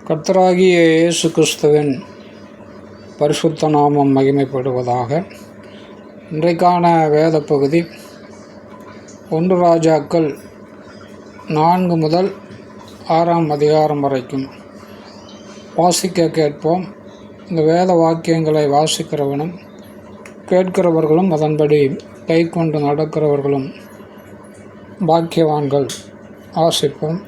கர்த்தராகிய இயேசு கிறிஸ்துவின் பரிசுத்த நாமம் மகிமைப்படுவதாக. இன்றைக்கான வேத பகுதி 1 ராஜாக்கள் 4 முதல் 6 அதிகாரம் வரைக்கும் வாசிக்க கேட்போம். இந்த வேத வாக்கியங்களை வாசிக்கிறவனும் கேட்கிறவர்களும் அதன்படி கை கொண்டு நடக்கிறவர்களும் பாக்கியவான்கள். வாசிப்போம்.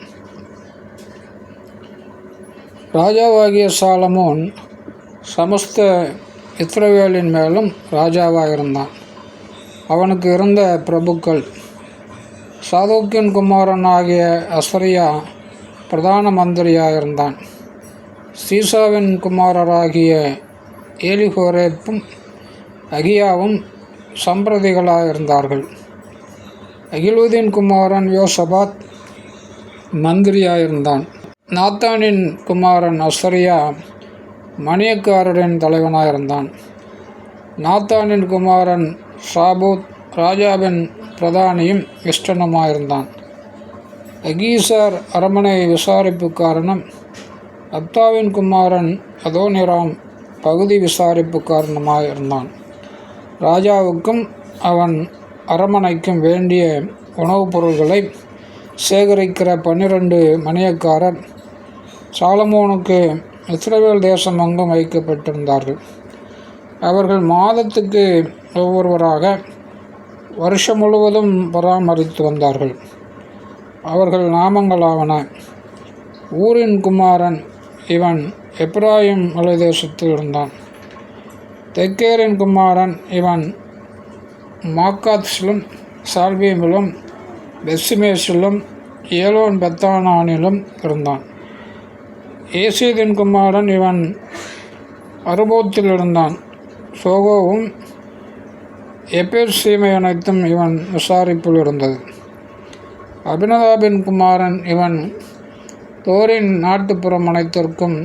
ராஜாவாகிய சாலமோன் சமஸ்த இஸ்ரவேலின் மேலும் ராஜாவாக இருந்தான். அவனுக்கு இருந்த பிரபுக்கள்: சாதோக்கின் குமாரன் ஆகிய அசரியா பிரதான மந்திரியாக இருந்தான். சீசாவின் குமாரராகிய ஏலிஹோரேப்பும் அகியாவும் சம்பிரதிகளாக இருந்தார்கள். அகிலூதின் குமாரன் யோசபாத் மந்திரியாக இருந்தான். நாத்தானின் குமாரன் அசரியா மணியக்காரரின் தலைவனாக இருந்தான். நாத்தானின் குமாரன் சாபூத் ராஜாவின் பிரதானியும் இஷ்டனுமாக இருந்தான். அகீசார் அரமனை விசாரிப்புக்காரனும் அப்தாவின் குமாரன் அதோனிராம் பகுதி விசாரிப்புக்காரனுமாக இருந்தான். ராஜாவுக்கும் அவன் அரமனைக்கும் வேண்டிய உணவுப் பொருள்களை சேகரிக்கிற 12 மணியக்காரர் சாலமோனுக்கு இஸ்ரவேல் தேசம் அங்கும் வைக்கப்பட்டிருந்தார்கள். அவர்கள் மாதத்துக்கு ஒவ்வொருவராக வருஷம் முழுவதும் பராமரித்து வந்தார்கள். அவர்கள் நாமங்களாவன: ஊரின் குமாரன், இவன் எப்ராயிம் மலைதேசத்தில் இருந்தான். தெக்கேரின் குமாரன், இவன் மாக்காத்சிலும் சால்பீமிலும் பெத்சிமேசிலும் ஏலோன் பெத்தானானிலும் இருந்தான். ஏசீதின் குமாரன், இவன் அறுபோத்தில் இருந்தான். சோகோவும் எப்பேர் சீமை அனைத்தும் இவன் விசாரிப்பில் இருந்தது. அபினதாபின் குமாரன், இவன் தோரின் நாட்டுப்புறம் அனைத்திற்கும்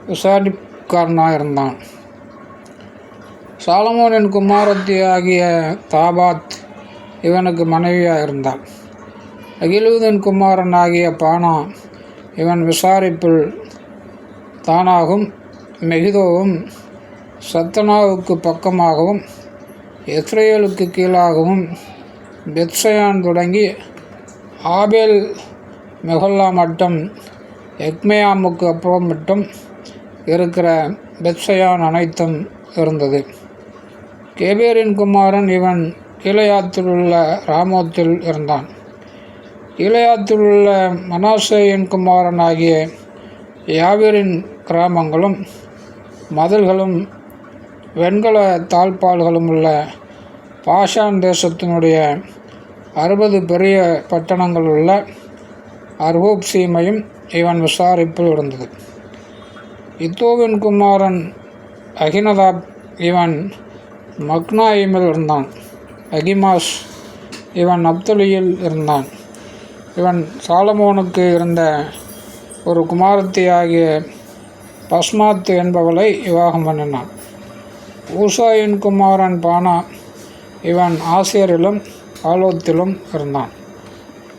விசாரிப்புக்காரனாக இருந்தான். சாலமோனின் குமாரத்தி ஆகிய தாபாத் இவனுக்கு மனைவியாக இருந்தாள். அகிலூதின் குமாரன் ஆகிய பானா இவன் விசாரிப்பில் தானாகும் மெகிதோவும் சத்தனாவுக்கு பக்கமாகவும் எஸ்ரேலுக்கு கீழாகவும் பெத்சயான் தொடங்கி ஆபேல் மெகொல்லா மட்டும் எக்மேயாமுக்கு அப்புறம் மட்டும் இருக்கிற பெத்சயான் அனைத்தும் இருந்தது. கேபேரின் குமாரன், இவன் கீலேயாத்தில் உள்ள ராமோத்தில் இருந்தான். கீலேயாத்தில் உள்ள மனாசேயின் குமாரன் ஆகிய யாவீரின் கிராமங்களும் மதில்களும் வெண்கல தாழ்பால்களும் உள்ள பாஷான் தேசத்தினுடைய 60 பெரிய பட்டணங்கள் உள்ள அர்கோப் சீமையும் இவன் விசாரிப்பில் இருந்தது. இத்தோவின் குமாரன் அகினதாப், இவன் மக்னாயிமில் இருந்தான். அகிமாஸ், இவன் நப்தலியில் இருந்தான். இவன் சாலமோனுக்கு இருந்த ஒரு குமாரத்தி ஆகிய பஸ்மாத் என்பவளை விவாகம் பண்ணினான். ஊசாயின் குமாரன் பானா, இவன் ஆசேரிலும் ஆலோத்திலும் இருந்தான்.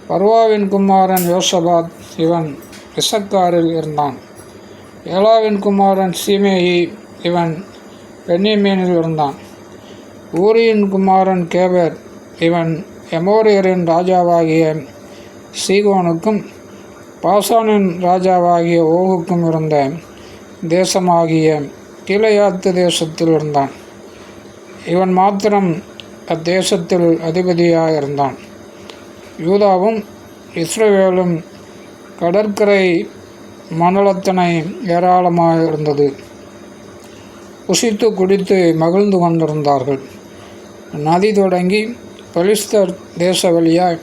பர்வாவின் குமாரன் யோசபாத், இவன் இசக்காரில் இருந்தான். ஏலாவின் குமாரன் சீமேயி, இவன் பென்யமீனில் இருந்தான். ஊரியின் குமாரன் கேபர், இவன் எமோரியரின் ராஜாவாகிய சீகோனுக்கும் பாசானின் ராஜாவாகிய ஓகுக்கும் இருந்த தேசமாகிய கீலேயாத்து தேசத்தில் இருந்தான். இவன் மாத்திரம் அத்தேசத்தில் அதிபதியாக இருந்தான். யூதாவும் இஸ்ரவேலும் கடற்கரை மணலத்தனை ஏராளமாக இருந்தது. புசித்து குடித்து மகிழ்ந்து கொண்டிருந்தார்கள். நதி தொடங்கி பெலிஸ்தர் தேச வழியாய்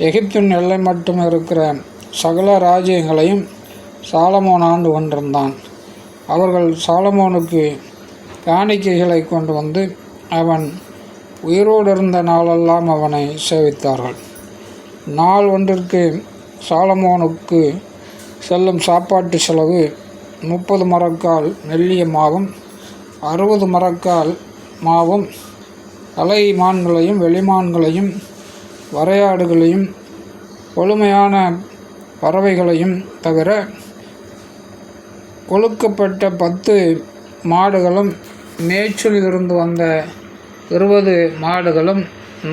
எகிப்தின் எல்லை மட்டும் இருக்கிற சகல ராஜ்யங்களையும் சாலமோன் ஆண்டு கொண்டிருந்தான். அவர்கள் சாலமோனுக்கு காணிக்கைகளை கொண்டு வந்து அவன் உயிரோடு இருந்த நாளெல்லாம் அவனை சேவித்தார்கள். நாள் ஒன்றிற்கு சாலமோனுக்கு செல்லும் சாப்பாட்டு செலவு 30 மரக்கால் மெல்லிய மாவும் 60 மரக்கால் மாவும் அலை மான்களையும் வெளிமான்களையும் வரையாடுகளையும் கொழுமையான பறவைகளையும் தவிர கொழுக்கப்பட்ட 10 மாடுகளும் மேய்ச்சலில் இருந்து வந்த 20 மாடுகளும்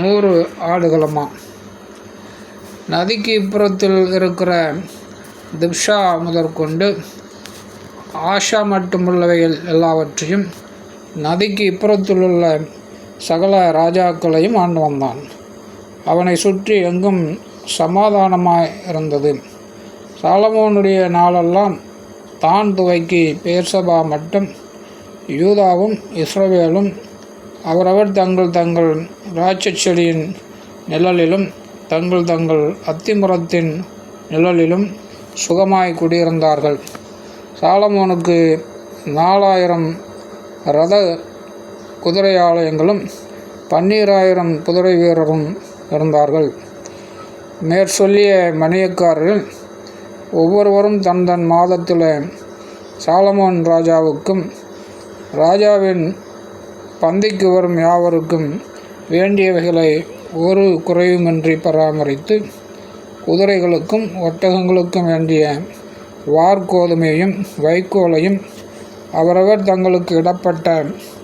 100 ஆடுகளுமா. நதிக்கு இப்புறத்தில் இருக்கிற திப்ஷா முதற்கொண்டு ஆஷா மட்டுமுள்ளவைகள் எல்லாவற்றையும் நதிக்கு இப்புறத்திலுள்ள சகல ராஜாக்களையும் ஆண்டு வந்தான். அவனை சுற்றி எங்கும் சமாதானமாய் இருந்தது. சாலமோனுடைய நாளெல்லாம் தான் துவக்கி பேர்சபா மட்டும் யூதாவும் இஸ்ரவேலும் அவரவர் தங்கள் தங்கள் திராட்சைச் செடியின் நிழலிலும் தங்கள் தங்கள் அத்திமரத்தின் நிழலிலும் சுகமாய் குடியிருந்தார்கள். சாலமோனுக்கு 4000 இரத குதிரையாலயங்களும் 12000 குதிரை வீரரும் இருந்தார்கள். மேற்சொல்லிய மணியக்காரரில் ஒவ்வொருவரும் தன் தன் மாதத்தில் சாலமோன் ராஜாவுக்கும் ராஜாவின் பந்திக்கு வரும் யாவருக்கும் வேண்டியவைகளை ஒரு குறையுமின்றி பராமரித்து குதிரைகளுக்கும் ஒட்டகங்களுக்கும் வேண்டிய வார்கோதுமையும் வைக்கோலையும் அவரவர் தங்களுக்கு இடப்பட்ட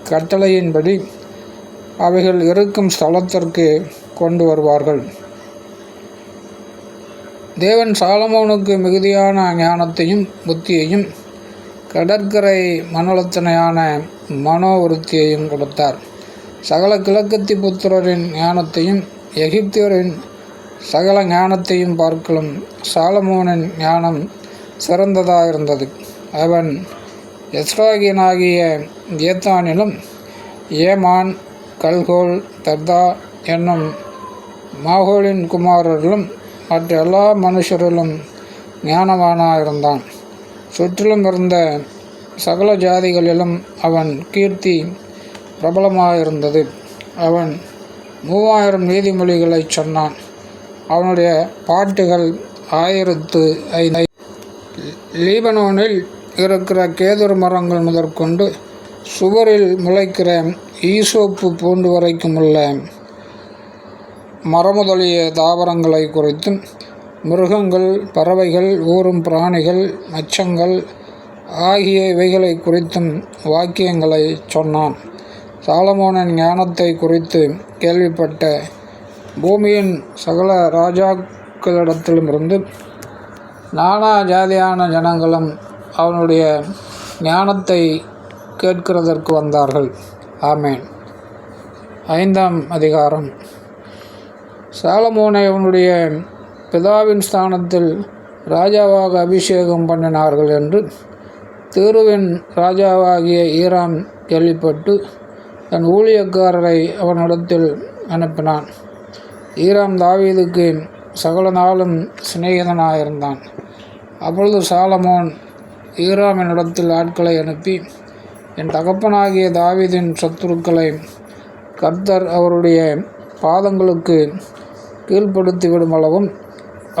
கட்டளையின்படி அவைகள் இருக்கும் ஸ்தலத்திற்கு கொண்டு வருவார்கள். தேவன் சாலமோனுக்கு மிகுதியான ஞானத்தையும் புத்தியையும் கடற்கரை மனோலத்தனையான மனோவிருத்தியையும் கொடுத்தார். சகல கிழக்கத்தி புத்திரரின் ஞானத்தையும் எகிப்தியரின் சகல ஞானத்தையும் பார்க்கலும் சாலமோனின் ஞானம் சிறந்ததாயிருந்தது. அவன் எஸ்ராகியனாகிய ஏத்தானிலும் ஏமான் கல்கோல் தர்தா என்னும் மாகோலின் குமாரரிலும் மற்ற எல்லா மனுஷரிலும் ஞானவானாயிருந்தான். சுற்றிலும் இருந்த சகல ஜாதிகளிலும் அவன் கீர்த்தி பிரபலமாயிருந்தது. அவன் 3000 நீதிமொழிகளை சொன்னான். அவனுடைய பாட்டுகள் 1005. லீபனோனில் இருக்கிற கேதுரு மரங்கள் முதற்கொண்டு சுவரில் முளைக்கிற ஈசோப்பு பூண்டு வரைக்கும் உள்ள மரமுதலிய தாவரங்களை குறித்தும் மிருகங்கள், பறவைகள், ஊரும் பிராணிகள், மச்சங்கள் ஆகிய இவைகளை குறித்தும் வாக்கியங்களை சொன்னான். சாலமோனின் ஞானத்தை குறித்து கேள்விப்பட்ட பூமியின் சகல ராஜாக்களிடத்திலுமிருந்து நானா ஜாதியான ஜனங்களும் அவனுடைய ஞானத்தை கேட்கிறதற்கு வந்தார்கள். ஆமேன். 5ஆம் அதிகாரம். சாலமோனை அவனுடைய பிதாவின் ஸ்தானத்தில் ராஜாவாக அபிஷேகம் பண்ணினார்கள் என்று தீருவின் ராஜாவாகிய ஈராம் கேள்விப்பட்டு தன் ஊழியக்காரரை அவனிடத்தில் அனுப்பினான். ஈராம் தாவீதுக்கு சகல நாளும் சிநேகிதனாயிருந்தான். அப்பொழுது சாலமோன் ஈராமினிடத்தில் ஆட்களை அனுப்பி, என் தகப்பனாகிய தாவீதின் சத்துருக்களை கர்த்தர் அவருடைய பாதங்களுக்கு கீழ்ப்படுத்திவிடும் அளவும்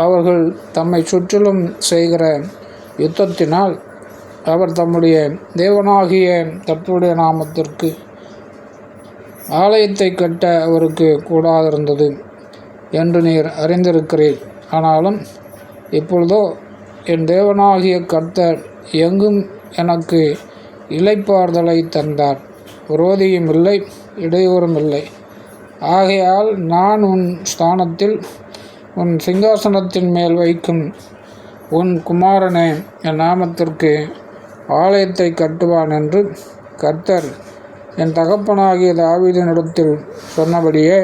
அவர்கள் தம்மை சுற்றிலும் செய்கிற யுத்தத்தினால் அவர் தம்முடைய தேவனாகிய கர்த்தருடைய நாமத்திற்கு ஆலயத்தை கட்ட அவருக்கு கூடாதிருந்தது என்று நீர் அறிந்திருக்கிறீர். ஆனாலும் இப்பொழுதோ என் தேவனாகிய கர்த்தர் எங்கும் எனக்கு இளைப்பாறுதலை தந்தார். விரோதியும் இல்லை, இடையூறும் இல்லை. ஆகையால் நான் உன் ஸ்தானத்தில் உன் சிங்காசனத்தின் மேல் வைக்கும் உன் குமாரனே என் நாமத்திற்கு ஆலயத்தை கட்டுவான் என்று கர்த்தர் என் தகப்பனாகிய தாவீதினிடத்தில் சொன்னபடியே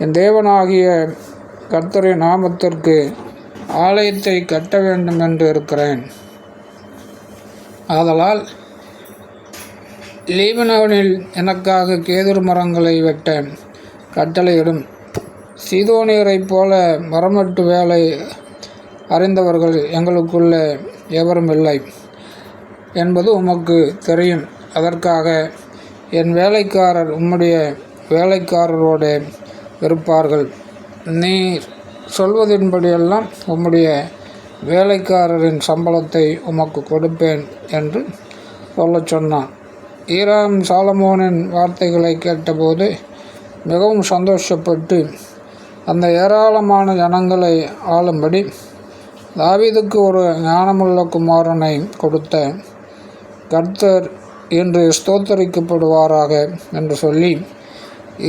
என் தேவனாகிய கர்த்தரின் நாமத்திற்கு ஆலயத்தை கட்ட வேண்டும் என்று இருக்கிறேன். ஆதலால் லீபனோனில் எனக்காக கேதுரு மரங்களை வெட்ட கட்டளையிடும். சீதோனியரைப் போல மரமட்டு வேலை அறிந்தவர்கள் எங்களுக்குள்ளே எவரும் இல்லை என்பது உமக்கு தெரியும். அதற்காக என் வேலைக்காரர் உம்முடைய வேலைக்காரரோடு இருப்பார்கள். நீர் சொல்வதின்படியெல்லாம் உம்முடைய வேலைக்காரரின் சம்பளத்தை உமக்கு கொடுப்பேன் என்று சொல்லச் சொன்னான். ஈராம் சாலமோனின் வார்த்தைகளை கேட்டபோது மிகவும் சந்தோஷப்பட்டு அந்த ஏராளமான ஜனங்களை ஆளும்படி தாவீதுக்கு ஒரு ஞானமுள்ள குமாரனை கொடுத்த கர்த்தர் என்று ஸ்தோத்தரிக்கப்படுவாராக என்று சொல்லி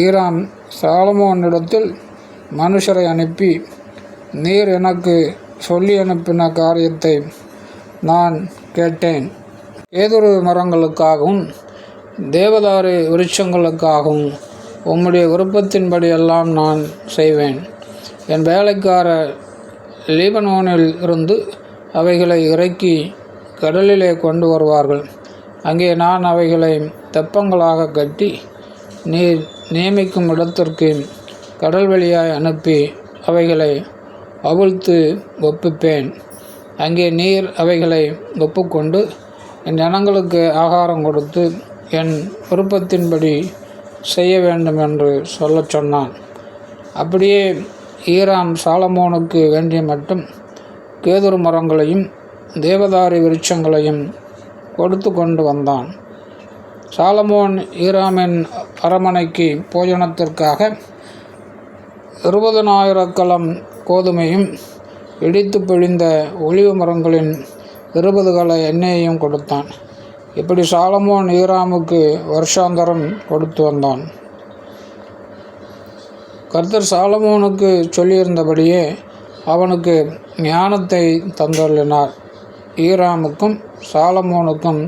ஈராம் சாலமோனிடத்தில் மனுஷரை அனுப்பி, நீர் எனக்கு சொல்லி அனுப்பின காரியத்தை நான் கேட்டேன். கேதுரு மரங்களுக்காகவும் தேவதாரு விருட்சங்களுக்காகவும் உம்முடைய விருப்பத்தின்படி எல்லாம் நான் செய்வேன். என் வேலைக்காரர் லீபனோனில் இருந்து அவைகளை இறக்கி கடலிலே கொண்டு வருவார்கள். அங்கே நான் அவைகளை தெப்பங்களாக கட்டி நீர் நியமிக்கும் இடத்திற்கு கடல் வழியாய் அனுப்பி அவைகளை அவிழ்த்து ஒப்புப்பேன். அங்கே நீர் அவைகளை ஒப்புக்கொண்டு என் ஜனங்களுக்கு ஆகாரம் கொடுத்து என் விருப்பத்தின்படி செய்ய வேண்டும் என்று சொல்லச் சொன்னான். அப்படியே ஈராம் சாலமோனுக்கு வேண்டிய மட்டும் கேதுரு மரங்களையும் தேவதாரி விருட்சங்களையும் கொடுத்து கொண்டு வந்தான். சாலமோன் ஈராமின் அரமனைக்கு போஜனத்திற்காக 20,000 கலம் கோதுமையும் இடித்து பிழிந்த ஒலிவ மரங்களின் 20 கல எண்ணெயையும் கொடுத்தான். இப்படி சாலமோன் ஈராமுக்கு வருஷாந்தரம் கொடுத்து வந்தான். கர்த்தர் சாலமோனுக்கு சொல்லியிருந்தபடியே அவனுக்கு ஞானத்தை தந்தருளினார். ஈராமுக்கும் சாலமோனுக்கும்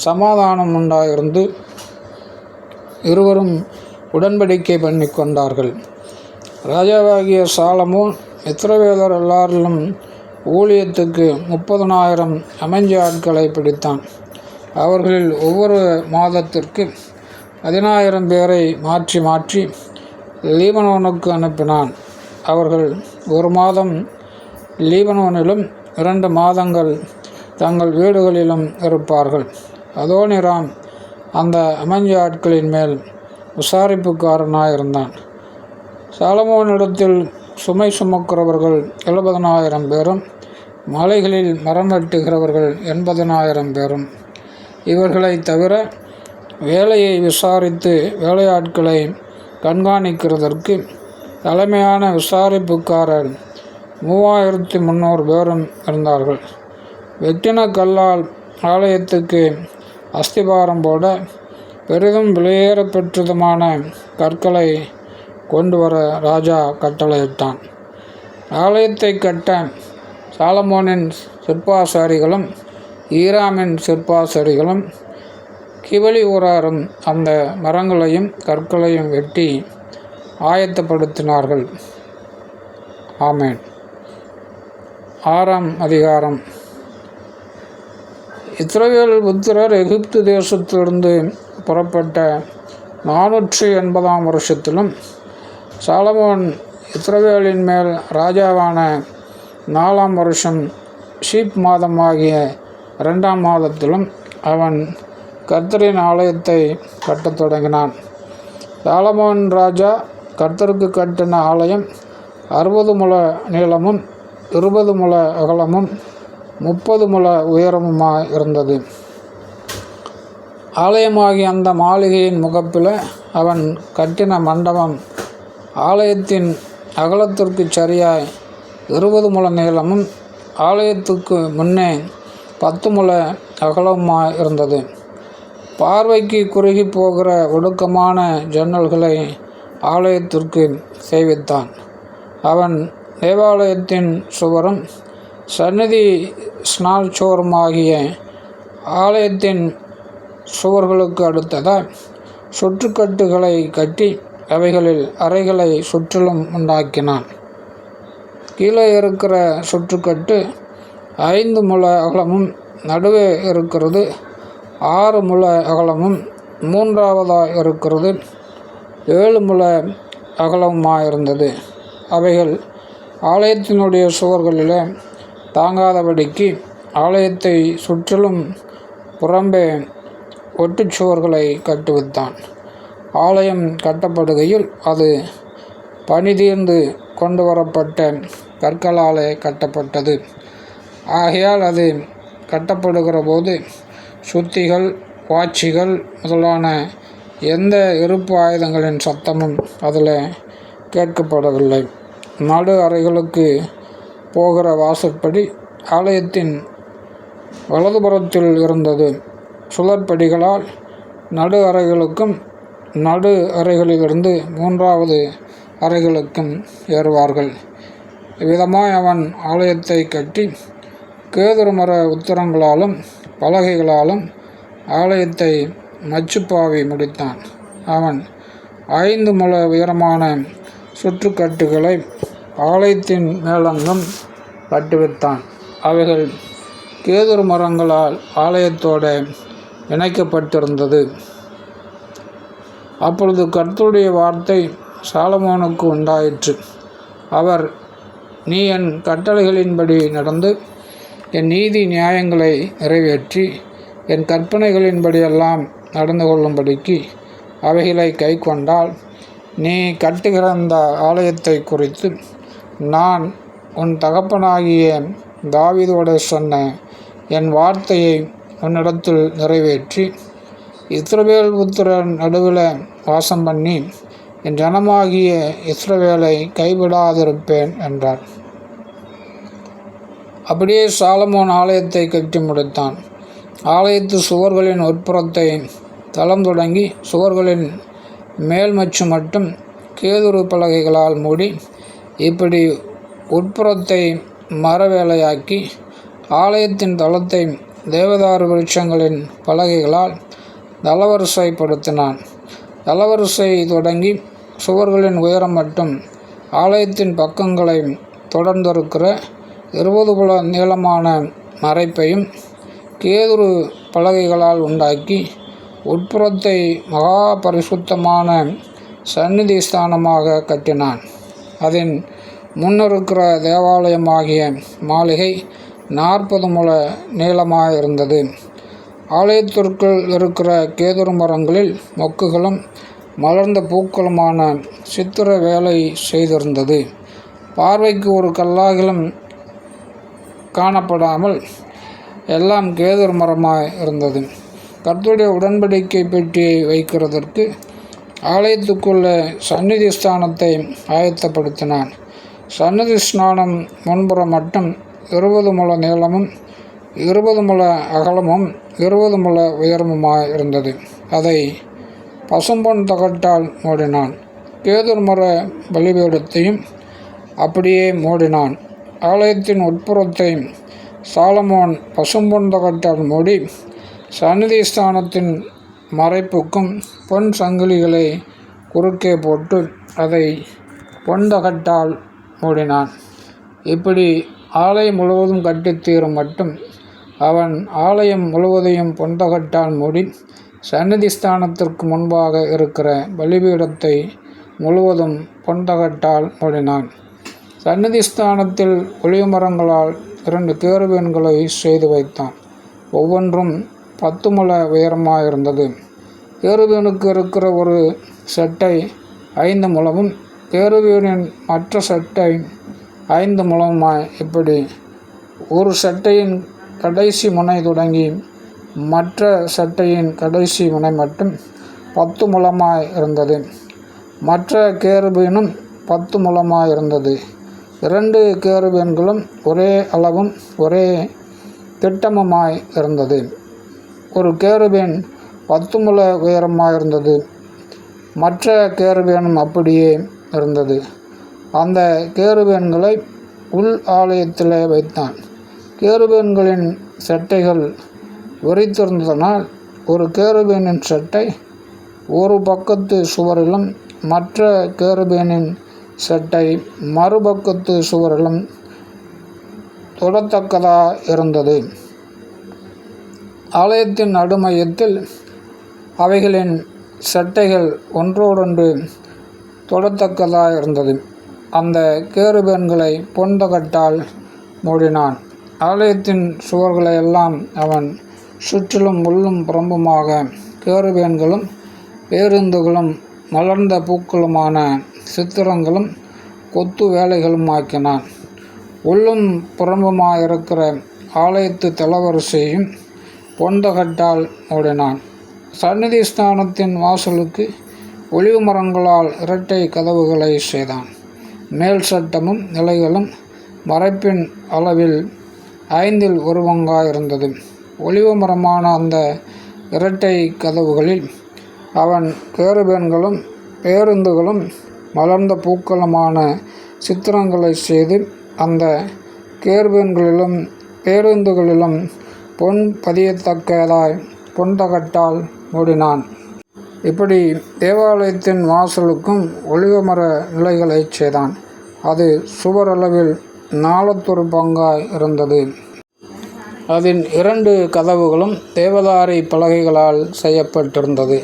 சமாதானம் உண்டாயிருந்து இருவரும் உடன்படிக்கை பண்ணி கொண்டார்கள். ராஜாவாகிய சாலமோன் இஸ்ரவேலர் எல்லாரிலும் ஊழியத்துக்கு 30,000 அமைஞ்ச ஆட்களை பிடித்தான். அவர்களில் ஒவ்வொரு மாதத்திற்கு 10,000 பேரை மாற்றி மாற்றி லீபனோனுக்கு அனுப்பினான். அவர்கள் 1 மாதம் லீபனோனிலும் 2 மாதங்கள் தங்கள் வீடுகளிலும் இருப்பார்கள். அதோனிராம் அந்த அமைஞ்ச ஆட்களின் மேல் விசாரிப்புக்காரனாயிருந்தான். சாலமோனிடத்தில் சுமை சுமக்கிறவர்கள் 70,000 பேரும், மலைகளில் மரம் வெட்டுகிறவர்கள் 80,000 பேரும். இவர்களை தவிர வேலையை விசாரித்து வேலையாட்களை கண்காணிக்கிறதற்கு தலைமையான விசாரிப்புக்காரர் 3,300 பேரும் இருந்தார்கள். வெட்டின கல்லால் ஆலயத்துக்கு அஸ்திபாரம் போட பெரிதும் விலையேற பெற்றதுமான கற்களை கொண்டு வர ராஜா கட்டளையிட்டான். ஆலயத்தை கட்ட சாலமோனின் சிற்பாசாரிகளும் ஈராமின் சிற்பாசாரிகளும் கிபலி ஊராரும் அந்த மரங்களையும் கற்களையும் வெட்டி ஆயத்தப்படுத்தினார்கள். ஆமென். 6ஆம் அதிகாரம். இஸ்ரவேல் புத்திரர் எகிப்து தேசத்திலிருந்து புறப்பட்ட 480ஆம் வருஷத்திலும் சாலமோன் இஸ்ரவேலின் மேல் ராஜாவான 4ஆம் வருஷம் ஷீப் மாதமாகிய 2ஆம் மாதத்திலும் அவன் கர்த்தரின் ஆலயத்தை கட்டத் தொடங்கினான். சாலமோன் ராஜா கர்த்தருக்கு கட்டின ஆலயம் 60 முழ நீளமும் 20 முழ அகலமும் 30 முழ உயரமுமாய் இருந்தது. ஆலயமாகிய அந்த மாளிகையின் முகப்பில் அவன் கட்டின மண்டபம் ஆலயத்தின் அகலத்திற்கு சரியாய் 20 முழ நீளமும் ஆலயத்துக்கு முன்னே 10 முழ அகலமுமாய் இருந்தது. பார்வைக்கு குறுகி போகிற ஒடுக்கமான ஜன்னல்களை ஆலயத்திற்கு செய்வித்தான். அவன் தேவாலயத்தின் சுவரும் சந்நிதி ஸ்நால்சோருமாகிய ஆலயத்தின் சுவர்களுக்கு அடுத்ததாய் சுற்றுக்கட்டுகளை கட்டி அவைகளில் அறைகளை சுற்றிலும் உண்டாக்கினான். கீழே இருக்கிற சுற்றுக்கட்டு 5 முழ அகலமும் நடுவே இருக்கிறது 6 முழ அகலமும், 3ஆவதாய் இருக்கிறது 7 முழ அகலமுமாயிருந்தது. அவைகள் ஆலயத்தினுடைய சுவர்களிலே தாங்காதபடிக்கு ஆலயத்தை சுற்றிலும் புறம்பே ஒட்டுச்சுவர்களை கட்டுவித்தான். ஆலயம் கட்டப்படுகையில் அது பணிதீர்ந்து கொண்டு வரப்பட்ட கற்களாலே கட்டப்பட்டது. ஆகையால் அது கட்டப்படுகிற போது சுத்திகள், வாட்சிகள் முதலான எந்த இருப்பு ஆயுதங்களின் சத்தமும் அதில் கேட்கப்படவில்லை. நடு அறைகளுக்கு போகிற வாசற்படி ஆலயத்தின் வலதுபுறத்தில் இருந்தது. சுழற்படிகளால் நடு அறைகளுக்கும் நடு அறைகளிலிருந்து 3வது அறைகளுக்கும் ஏறுவார்கள். இவ்விதமாய் அவன் ஆலயத்தை கட்டி கேதுருமர உத்தரங்களாலும் பலகைகளாலும் ஆலயத்தை மச்சுப்பாவி முடித்தான். அவன் 5 முழ உயரமான சுற்றுக்கட்டுகளை ஆலயத்தின் மேலெங்கும் கட்டுவித்தான். அவைகள் கேதுரு மரங்களால் ஆலயத்தோடு இணைக்கப்பட்டிருந்தது. அப்பொழுது கர்த்தருடைய வார்த்தை சாலமோனுக்கு உண்டாயிற்று. அவர், நீ என் கட்டளைகளின்படி நடந்து என் நீதி நியாயங்களை நிறைவேற்றி என் கற்பனைகளின்படியெல்லாம் நடந்து கொள்ளும்படிக்கு அவைகளை கை கொண்டால், நீ கட்டுகிற இந்த ஆலயத்தை குறித்து நான் உன் தகப்பனாகிய தாவீதோடு சொன்ன என் வார்த்தையை உன்னிடத்தில் நிறைவேற்றி இஸ்ரவேல் புத்திரர் நடுவில் வாசம் பண்ணி என் ஜனமாகிய இஸ்ரவேலை கைவிடாதிருப்பேன் என்றார். அப்படியே சாலமோன் ஆலயத்தை கட்டி முடித்தான். ஆலயத்து சுவர்களின் உட்புறத்தை தளம் தொடங்கி சுவர்களின் மேல்மச்சு மட்டும் கேதுரு பலகைகளால் மூடி, இப்படி உட்புறத்தை மரவேலையாக்கி ஆலயத்தின் தளத்தை தேவதாரு விருட்சங்களின் பலகைகளால் தளவரிசைப்படுத்தினான். தளவரிசை தொடங்கி சுவர்களின் உயரம் மட்டும் ஆலயத்தின் பக்கங்களை தொடர்ந்திருக்கிற 20 முழ நீளமான மறைப்பையும் கேதுரு பலகைகளால் உண்டாக்கி உட்புறத்தை மகா பரிசுத்தமான சந்நிதி ஸ்தானமாக கட்டினான். அதன் முன்னிருக்கிற தேவாலயமாகிய மாளிகை 40 முழ நீளமாயிருந்தது. ஆலயத்திற்குள் இருக்கிற கேதுரு மரங்களில் மொக்குகளும் மலர்ந்த பூக்களுமான சித்திர வேலை செய்திருந்தது. பார்வைக்கு ஒரு கல்லாகிலும் காணப்படாமல் எல்லாம் கேதுரு மரமாய் இருந்தது. கர்த்தருடைய உடன்படிக்கை பெட்டியை வைக்கிறதற்கு ஆலயத்துக்குள்ள சந்நிதி ஸ்தானத்தை ஆயத்தப்படுத்தினான். சந்நிதி ஸ்நானம் முன்புறம் மட்டும் 20 முழ நீளமும் 20 முழ அகலமும் 20 முழ உயரமுமாய் இருந்தது. அதை பசும்பொன் தகட்டால் மூடினான். கேதுரு மர பலிபீடத்தையும் அப்படியே மூடினான். ஆலயத்தின் உட்புறத்தை சாலமோன் பசும்பொன் தகட்டால் மூடி சந்நிதி ஸ்தானத்தின் மறைப்புக்கும் பொன் சங்கிலிகளை குறுக்கே போட்டு அதை பொன் தகட்டால் மூடினான். இப்படி ஆலயம் முழுவதும் கட்டித்தீரும் மட்டும் அவன் ஆலயம் முழுவதையும் பொன்தகட்டால் மூடி சந்நிதி ஸ்தானத்திற்கு முன்பாக இருக்கிற பலிபீடத்தை முழுவதும் பொன்தகட்டால் மூடினான். சந்நிதி ஸ்தானத்தில் ஒலிவ மரங்களால் 2 கேருபீன்களை செய்து வைத்தான். ஒவ்வொன்றும் 10 முழ உயரமாயிருந்தது. கேருபீனுக்கு இருக்கிற ஒரு செட்டை 5 முழமும் கேருபீனின் மற்ற செட்டை 5 முழமுமாய், இப்படி ஒரு செட்டையின் கடைசி முனை தொடங்கி மற்ற செட்டையின் கடைசி முனை மட்டும் 10 முழமாய் இருந்தது. மற்ற கேருபீனும் 10 முழமாய் இருந்தது. 2 கேருபீன்களும் ஒரே அளவும் ஒரே திட்டமுமாய் இருந்தது. ஒரு கேருபீன் 10 முழ உயரமாயிருந்தது. மற்ற கேருபீனும் அப்படியே இருந்தது. அந்த கேருபீன்களை உள் ஆலயத்தில் வைத்தான். கேருபீன்களின் செட்டைகள் விரித்திருந்ததனால் ஒரு கேருபீனின் செட்டை ஒரு பக்கத்து சுவரிலும் மற்ற கேருபீனின் செட்டை மறுபக்கத்து சுவரிலும் தொடத்தக்கதாக இருந்தது. ஆலயத்தின் நடுமையத்தில் அவைகளின் செட்டைகள் ஒன்றோடொன்று தொடத்தக்கதாக இருந்தது. அந்த கேருபீன்களை பொன்தகட்டால் மூடினான். ஆலயத்தின் சுவர்களை எல்லாம் அவன் சுற்றிலும் உள்ளும் புறம்புமாக கேருபீன்களும் பேருந்துகளும் மலர்ந்த பூக்களுமான சித்திரங்களும் கொத்து வேலைகளும் ஆக்கினான். உள்ளும் புறம்புமாயிருக்கிற ஆலயத்து தளவரிசையும் பொன்தகட்டால் மூடினான். சந்நிதி ஸ்தானத்தின் வாசலுக்கு ஒலிவ மரங்களால் இரட்டை கதவுகளை செய்தான். மேல் சட்டமும் நிலைகளும் மறைப்பின் அளவில் 5ல் 1 பங்காயிருந்தது. ஒலிவ மரமான அந்த இரட்டை கதவுகளில் அவன் கேருபேன்களும் பேருந்துகளும் மலர்ந்த பூக்களுமான சித்திரங்களை செய்து அந்த கேருபேன்களிலும் பேருந்துகளிலும் பொன் பதியத்தக்கதாய் பொன்தகட்டால் மூடினான். இப்படி தேவாலயத்தின் வாசலுக்கும் ஒலிவமர நிலைகளைச் செய்தான். அது சுவரளவில் 4 பங்காய் இருந்தது. அதன் 2 கதவுகளும் தேவதாரி பலகைகளால் செய்யப்பட்டிருந்தது.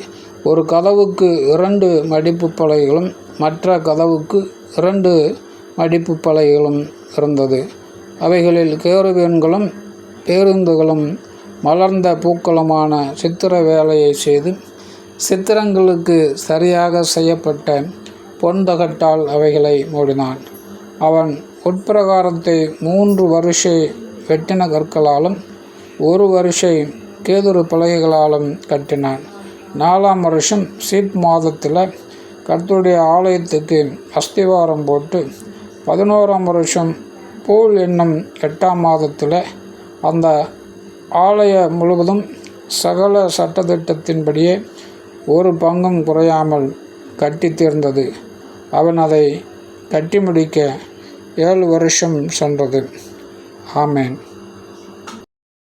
ஒரு கதவுக்கு 2 மடிப்பு பலகைகளும் மற்ற கதவுக்கு 2 மடிப்பு பலகைகளும் இருந்தது. அவைகளில் கேருபேன்களும் பேருந்துகளும் மலர்ந்த பூக்களுமான சித்திர வேலையை செய்து சித்திரங்களுக்கு சரியாக செய்யப்பட்ட பொன்தகட்டால் அவைகளை மூடினான். அவன் உட்பிரகாரத்தை 3 வரிசை வெட்டின கற்களாலும் 1 வரிசை கேதுரு பலகைகளாலும் கட்டினான். 4ஆம் வருஷம் சீப் மாதத்தில் கர்த்தருடைய ஆலயத்துக்கு அஸ்திவாரம் போட்டு 11ஆம் வருஷம் பூல் என்னும் 8ஆம் மாதத்தில் அந்த ஆலயம் முழுவதும் சகல சட்டத்திட்டத்தின்படியே 1 பங்கும் குறையாமல் கட்டி தீர்ந்தது. அவன் அதை கட்டி முடிக்க 7 வருஷம் சென்றது. ஆமென்.